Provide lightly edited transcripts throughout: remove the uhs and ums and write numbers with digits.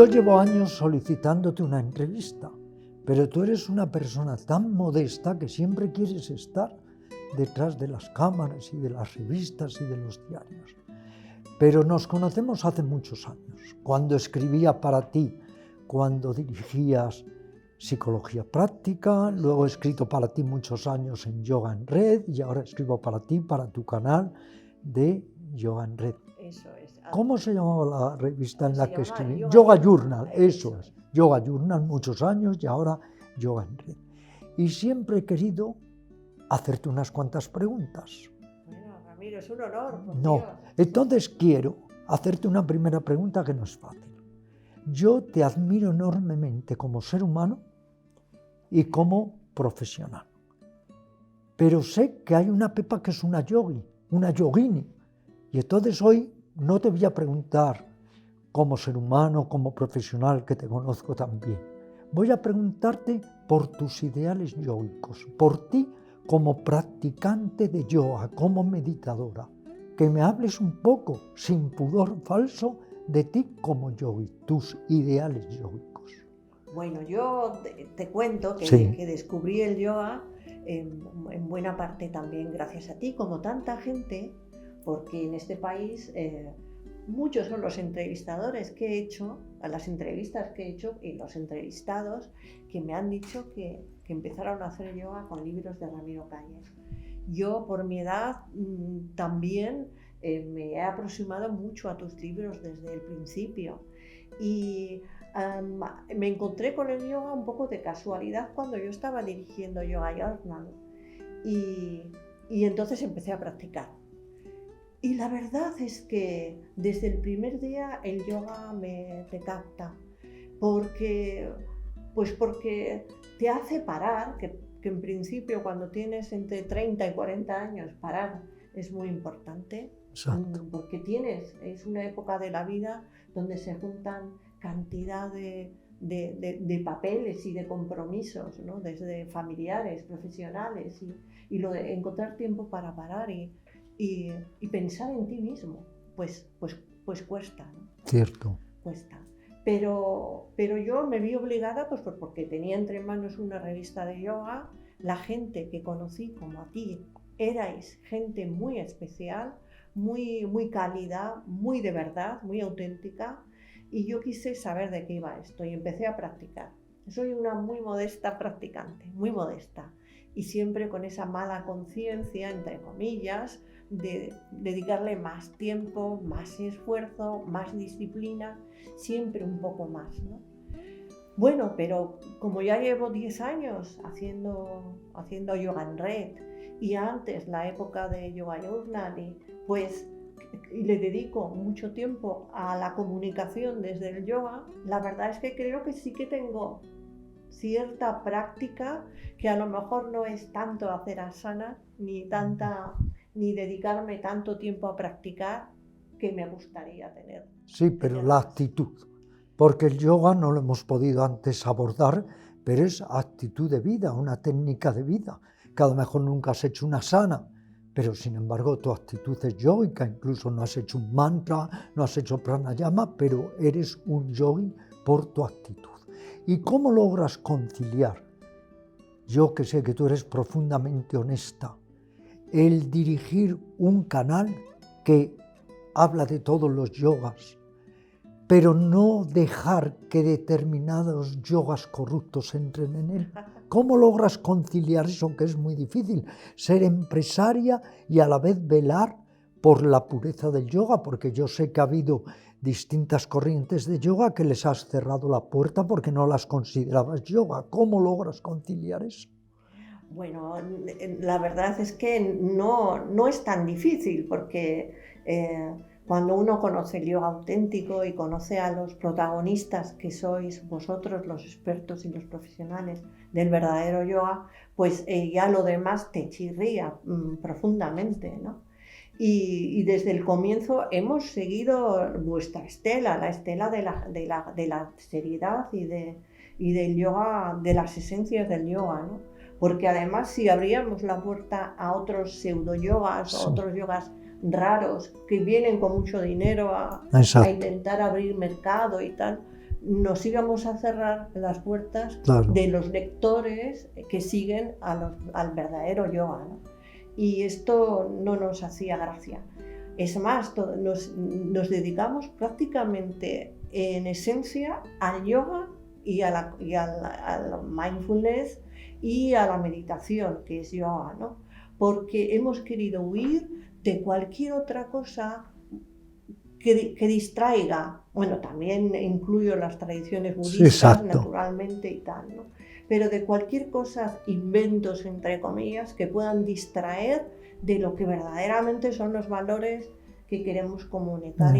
Yo llevo años solicitándote una entrevista, pero tú eres una persona tan modesta que siempre quieres estar detrás de las cámaras y de las revistas y de los diarios. Pero nos conocemos hace muchos años, cuando escribía para ti, cuando dirigías Psicología Práctica, luego he escrito para ti muchos años en Yoga en Red y ahora escribo para ti, para tu canal de Yoga en Red. Eso es. ¿Cómo se llamaba la revista en la que escribí? Yoga Yoga Journal. Journal, eso es. Yoga Journal muchos años y ahora Yoga en Red. Y siempre he querido hacerte unas cuantas preguntas. Bueno, Ramiro, es un honor. Por No, Dios. entonces quiero hacerte una primera pregunta que no es fácil. Yo te admiro enormemente como ser humano y como profesional. Pero sé que hay una Pepa que es una yogi, una yogini. Y entonces hoy no te voy a preguntar como ser humano, como profesional, que te conozco también. Voy a preguntarte por tus ideales yogicos, por ti como practicante de yoga, como meditadora. Que me hables un poco, sin pudor falso, de ti como yogi, tus ideales yogicos. Bueno, yo te cuento que, Sí. que descubrí el yoga en buena parte también gracias a ti, como tanta gente, porque en este país muchos son los entrevistadores que he hecho, las entrevistas que he hecho y los entrevistados que me han dicho que empezaron a hacer yoga con libros de Ramiro Cañes. Yo, por mi edad, también me he aproximado mucho a tus libros desde el principio y me encontré con el yoga un poco de casualidad cuando yo estaba dirigiendo Yoga Journal y entonces empecé a practicar. Y la verdad es que desde el primer día el yoga te capta, porque te hace parar, que en principio cuando tienes entre 30 y 40 años parar es muy importante. Exacto. Porque es una época de la vida donde se juntan cantidad de papeles y de compromisos, ¿no? Desde familiares, profesionales y lo de encontrar tiempo para parar y pensar en ti mismo, pues cuesta, ¿no? Cierto. Cuesta. Pero yo me vi obligada, pues porque tenía entre manos una revista de yoga, la gente que conocí como a ti, erais gente muy especial, muy cálida, muy de verdad, muy auténtica, y yo quise saber de qué iba esto y empecé a practicar. Soy una muy modesta practicante, muy modesta, y siempre con esa mala conciencia, entre comillas, de dedicarle más tiempo, más esfuerzo, más disciplina, siempre un poco más, ¿no? Bueno, pero como ya llevo 10 años haciendo yoga en red y antes la época de Yoga Journal y le dedico mucho tiempo a la comunicación desde el yoga, la verdad es que creo que sí que tengo cierta práctica que a lo mejor no es tanto hacer asana ni dedicarme tanto tiempo a practicar que me gustaría tener. Sí, pero la actitud, porque el yoga no lo hemos podido antes abordar, pero es actitud de vida, una técnica de vida, que a lo mejor nunca has hecho una asana, pero sin embargo tu actitud es yogica, incluso no has hecho un mantra, no has hecho pranayama, pero eres un yogi por tu actitud. ¿Y cómo logras conciliar? Yo que sé que tú eres profundamente honesta, el dirigir un canal que habla de todos los yogas, pero no dejar que determinados yogas corruptos entren en él. ¿Cómo logras conciliar eso, que es muy difícil? Ser empresaria y a la vez velar por la pureza del yoga, porque yo sé que ha habido distintas corrientes de yoga que les has cerrado la puerta porque no las considerabas yoga. ¿Cómo logras conciliar eso? Bueno, la verdad es que no es tan difícil porque cuando uno conoce el yoga auténtico y conoce a los protagonistas que sois vosotros, los expertos y los profesionales del verdadero yoga, pues ya lo demás te chirría profundamente, ¿no? Y desde el comienzo hemos seguido vuestra estela, la estela de la seriedad y del yoga, de las esencias del yoga, ¿no? Porque además si abríamos la puerta a otros pseudo-yogas o otros yogas raros que vienen con mucho dinero a intentar abrir mercado y tal, nos íbamos a cerrar las puertas Claro. de los lectores que siguen al verdadero yoga, ¿no? Y esto no nos hacía gracia. Es más, nos dedicamos prácticamente en esencia al yoga y al mindfulness y a la meditación, que es yoga, ¿no? Porque hemos querido huir de cualquier otra cosa que distraiga. Bueno, también incluyo las tradiciones budistas, Exacto. naturalmente y tal, ¿no? Pero de cualquier cosa, inventos entre comillas, que puedan distraer de lo que verdaderamente son los valores que queremos comunicar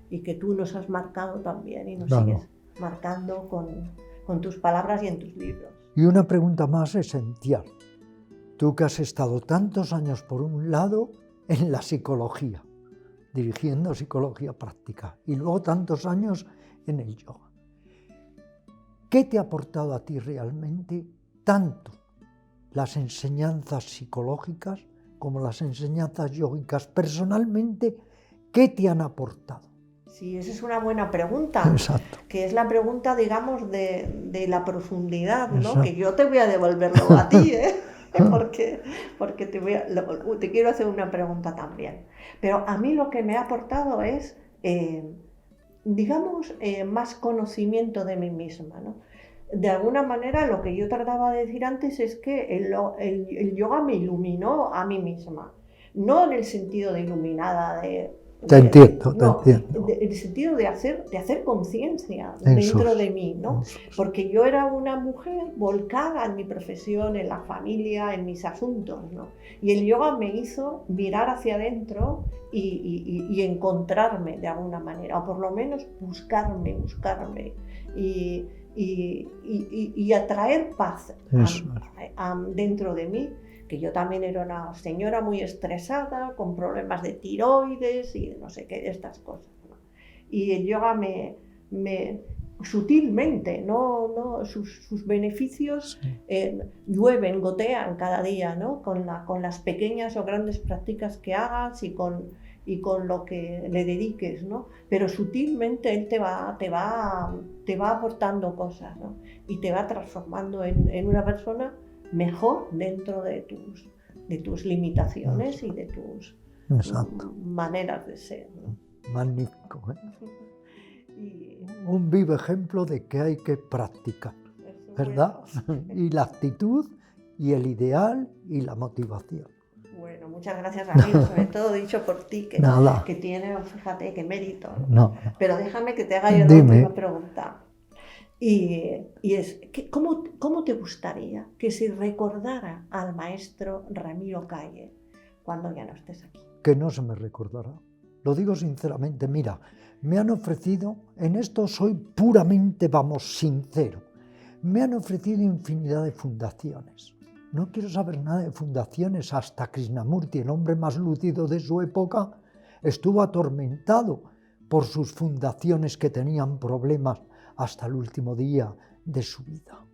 y que tú nos has marcado también y nos Claro. sigues marcando con tus palabras y en tus libros. Y una pregunta más esencial. Tú que has estado tantos años, por un lado, en la psicología, dirigiendo psicología práctica, y luego tantos años en el yoga. ¿Qué te ha aportado a ti realmente tanto las enseñanzas psicológicas como las enseñanzas yógicas? Personalmente, ¿qué te han aportado? Sí, esa es una buena pregunta. Exacto. Que es la pregunta, digamos, de la profundidad, ¿no? Exacto. Que yo te voy a devolverlo a ti, ¿eh? Porque te quiero hacer una pregunta también. Pero a mí lo que me ha aportado es, digamos, más conocimiento de mí misma, ¿no? De alguna manera, lo que yo trataba de decir antes es que el yoga me iluminó a mí misma. No en el sentido de iluminada Te entiendo. En el sentido de hacer conciencia dentro de mí, ¿no? Porque yo era una mujer volcada en mi profesión, en la familia, en mis asuntos, ¿no? Y el yoga me hizo mirar hacia adentro y encontrarme de alguna manera, o por lo menos buscarme y atraer paz dentro de mí. Que yo también era una señora muy estresada, con problemas de tiroides y no sé qué, estas cosas, ¿no? Y el yoga me sutilmente, sus beneficios llueven, gotean cada día, ¿no? Con las pequeñas o grandes prácticas que hagas y con lo que le dediques, ¿no? Pero sutilmente él te va aportando cosas, ¿no? Y te va transformando en una persona mejor dentro de tus limitaciones y de tus maneras de ser, ¿no? Magnífico, ¿eh? Un vivo ejemplo de que hay que practicar, ¿verdad? Y la actitud, y el ideal, y la motivación. Bueno, muchas gracias, amigo, sobre todo dicho por ti, que tiene, fíjate, qué mérito, ¿no? No. Pero déjame que te haga yo la última pregunta. Y es, ¿cómo te gustaría que se recordara al maestro Ramiro Calle cuando ya no estés aquí? Que no se me recordará. Lo digo sinceramente, mira, me han ofrecido, en esto soy puramente, sincero, me han ofrecido infinidad de fundaciones. No quiero saber nada de fundaciones, hasta Krishnamurti, el hombre más lúcido de su época, estuvo atormentado por sus fundaciones que tenían problemas hasta el último día de su vida.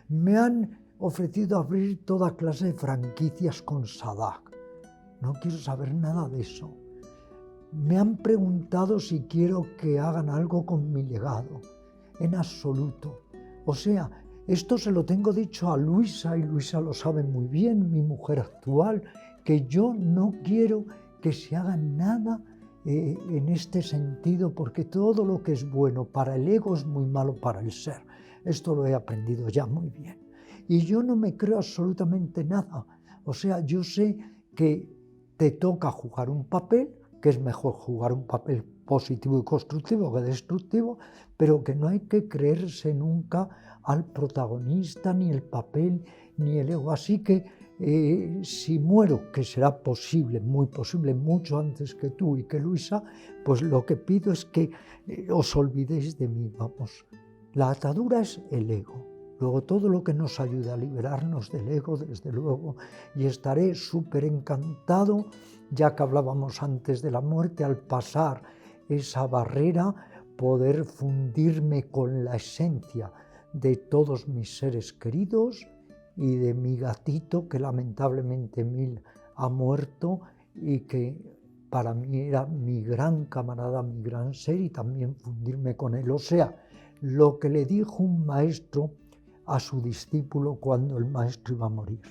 Me han ofrecido abrir toda clase de franquicias con Sadak. No quiero saber nada de eso. Me han preguntado si quiero que hagan algo con mi legado. En absoluto. O sea, esto se lo tengo dicho a Luisa, y Luisa lo sabe muy bien, mi mujer actual, que yo no quiero que se haga nada en este sentido, porque todo lo que es bueno para el ego es muy malo para el ser. Esto lo he aprendido ya muy bien. Y yo no me creo absolutamente nada. O sea, yo sé que te toca jugar un papel, que es mejor jugar un papel positivo y constructivo que destructivo, pero que no hay que creerse nunca al protagonista, ni el papel, ni el ego. Así que si muero, que será posible, muy posible, mucho antes que tú y que Luisa, pues lo que pido es que os olvidéis de mí, vamos. La atadura es el ego. Luego todo lo que nos ayude a liberarnos del ego, desde luego, y estaré súper encantado, ya que hablábamos antes de la muerte, al pasar esa barrera, poder fundirme con la esencia de todos mis seres queridos y de mi gatito, que lamentablemente Emil ha muerto y que para mí era mi gran camarada, mi gran ser, y también fundirme con él. O sea, lo que le dijo un maestro a su discípulo cuando el maestro iba a morir.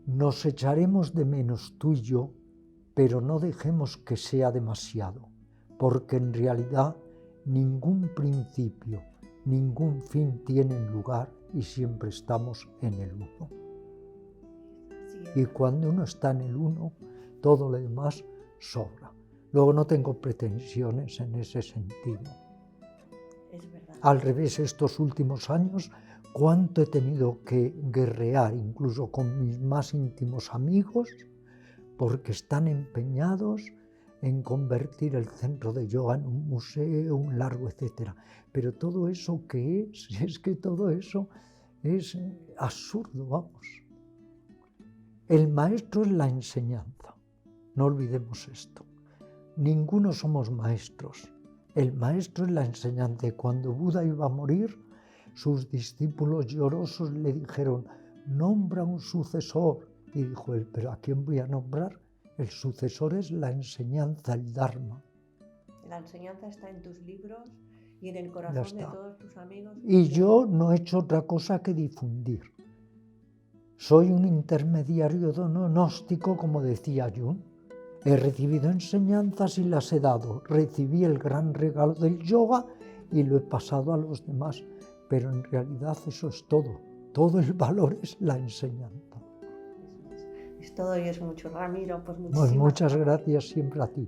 Nos echaremos de menos tú y yo, pero no dejemos que sea demasiado, porque en realidad ningún principio, ningún fin tienen lugar y siempre estamos en el uno. Y cuando uno está en el uno, todo lo demás sobra. Luego no tengo pretensiones en ese sentido. Es verdad. Al revés, estos últimos años, cuánto he tenido que guerrear, incluso con mis más íntimos amigos, porque están empeñados en convertir el centro de yoga en un museo, un largo, etcétera. Pero todo eso, ¿qué es? Es que todo eso es absurdo, vamos. El maestro es la enseñanza, no olvidemos esto. Ninguno somos maestros. El maestro es la enseñanza. Y cuando Buda iba a morir, sus discípulos llorosos le dijeron, nombra un sucesor. Y dijo él, ¿pero a quién voy a nombrar? El sucesor es la enseñanza, el Dharma. La enseñanza está en tus libros y en el corazón de todos tus amigos. Y yo no he hecho otra cosa que difundir. Soy un intermediario gnóstico, como decía Jung. He recibido enseñanzas y las he dado. Recibí el gran regalo del yoga y lo he pasado a los demás. Pero en realidad eso es todo. Todo el valor es la enseñanza. Es todo y es mucho, Ramiro. Pues muchas gracias siempre a ti.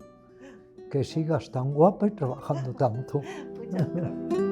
Que sigas tan guapa y trabajando tanto. Muchas gracias.